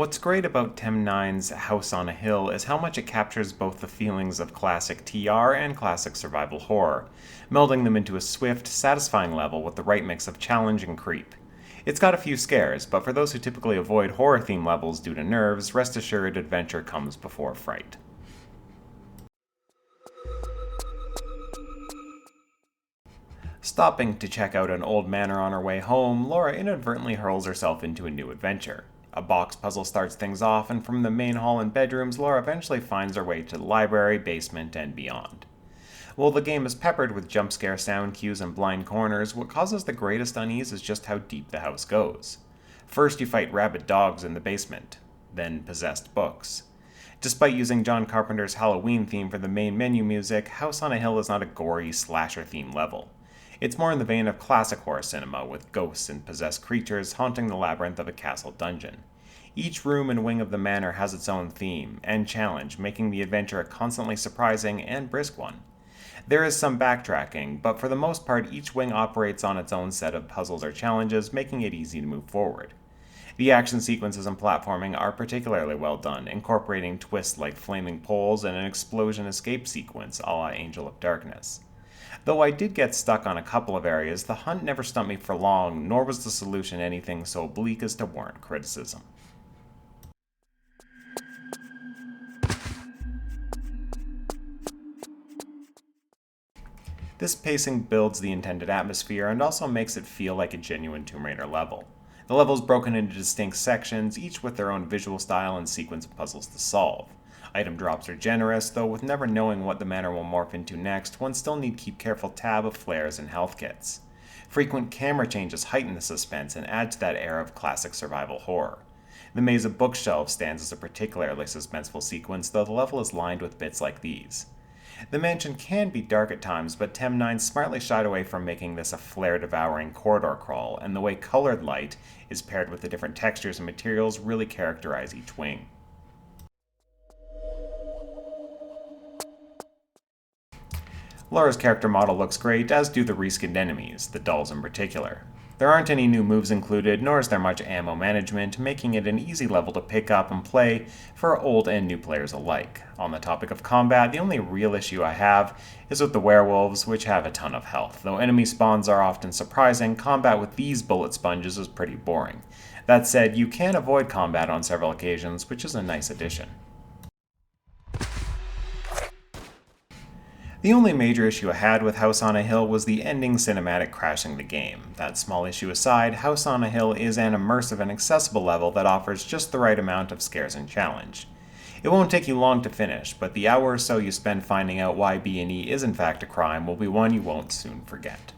What's great about Tem9's House on a Hill is how much it captures both the feelings of classic TR and classic survival horror, melding them into a swift, satisfying level with the right mix of challenge and creep. It's got a few scares, but for those who typically avoid horror-themed levels due to nerves, rest assured adventure comes before fright. Stopping to check out an old manor on her way home, Laura inadvertently hurls herself into a new adventure. A box puzzle starts things off, and from the main hall and bedrooms, Laura eventually finds her way to the library, basement, and beyond. While the game is peppered with jump scare sound cues and blind corners, what causes the greatest unease is just how deep the house goes. First, you fight rabid dogs in the basement, then possessed books. Despite using John Carpenter's Halloween theme for the main menu music, House on a Hill is not a gory, slasher-themed level. It's more in the vein of classic horror cinema, with ghosts and possessed creatures haunting the labyrinth of a castle dungeon. Each room and wing of the manor has its own theme and challenge, making the adventure a constantly surprising and brisk one. There is some backtracking, but for the most part each wing operates on its own set of puzzles or challenges, making it easy to move forward. The action sequences and platforming are particularly well done, incorporating twists like flaming poles and an explosion escape sequence a la Angel of Darkness. Though I did get stuck on a couple of areas, the hunt never stumped me for long, nor was the solution anything so bleak as to warrant criticism. This pacing builds the intended atmosphere and also makes it feel like a genuine Tomb Raider level. The level is broken into distinct sections, each with their own visual style and sequence of puzzles to solve. Item drops are generous, though with never knowing what the manor will morph into next, one still need keep careful tab of flares and health kits. Frequent camera changes heighten the suspense and add to that air of classic survival horror. The maze of bookshelves stands as a particularly suspenseful sequence, though the level is lined with bits like these. The mansion can be dark at times, but Tem9 smartly shied away from making this a flare-devouring corridor crawl, and the way colored light is paired with the different textures and materials really characterize each wing. Laura's character model looks great, as do the reskinned enemies, the dolls in particular. There aren't any new moves included, nor is there much ammo management, making it an easy level to pick up and play for old and new players alike. On the topic of combat, the only real issue I have is with the werewolves, which have a ton of health. Though enemy spawns are often surprising, combat with these bullet sponges is pretty boring. That said, you can avoid combat on several occasions, which is a nice addition. The only major issue I had with House on a Hill was the ending cinematic crashing the game. That small issue aside, House on a Hill is an immersive and accessible level that offers just the right amount of scares and challenge. It won't take you long to finish, but the hour or so you spend finding out why B&E is in fact a crime will be one you won't soon forget.